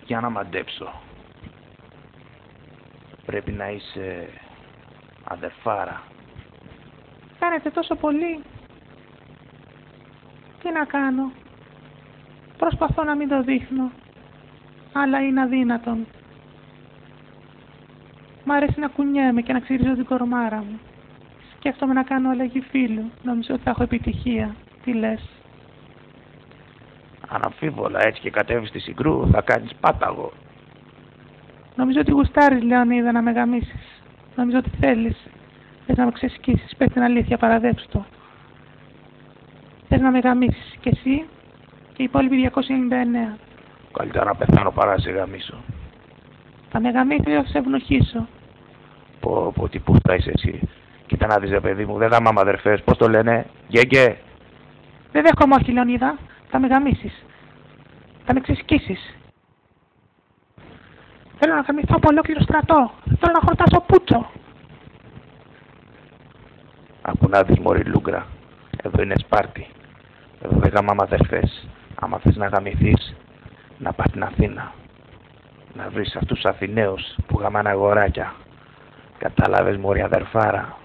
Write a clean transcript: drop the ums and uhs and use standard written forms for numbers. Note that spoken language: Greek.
Για να μαντέψω. Πρέπει να είσαι αδερφάρα. Φαίνεται τόσο πολύ. Τι να κάνω. Προσπαθώ να μην το δείχνω. Αλλά είναι αδύνατον. Μ' αρέσει να κουνιέμαι και να ξυρίζω την κορμάρα μου. Σκέφτομαι να κάνω αλλαγή φίλου. Νομίζω ότι θα έχω επιτυχία. Τι λες? Αναμφίβολα, έτσι και κατέβεις στη Συγκρού θα κάνεις πάταγο. Νομίζω ότι γουστάρεις, Λεωνίδα, να με γαμίσεις. Νομίζω ότι θέλεις. Θες να με ξεσκίσεις. Πες την αλήθεια, παραδέψου το. Θες να με γαμίσεις και εσύ και οι υπόλοιποι 299. Καλύτερα να πεθάνω παρά να σε γαμίσω. Θα με γαμίσεις ή θα σε ευνοχήσω. Πω, τι πούστα είσαι εσύ. Κοίτα να δεις, παιδί μου, δεν γαμάμε αδερφές. Πώς το λένε, γκέγκε. Δεν δέχομαι, όχι, Λεωνίδα. Θα με γαμίσεις. Θα με ξεσκίσεις. Θέλω να γαμηθώ από ολόκληρο στρατό. Θέλω να χορτάσω πούτσο. Ακού να δεις, μωρή Λούγκρα. Εδώ είναι Σπάρτη. Εδώ δεν γαμάμε αδερφές. Άμα θες να γαμηθείς, να πας στην Αθήνα. Να βρεις αυτούς τους Αθηναίους που γαμάνε αγοράκια. Κατάλαβες, μωρή αδερφάρα.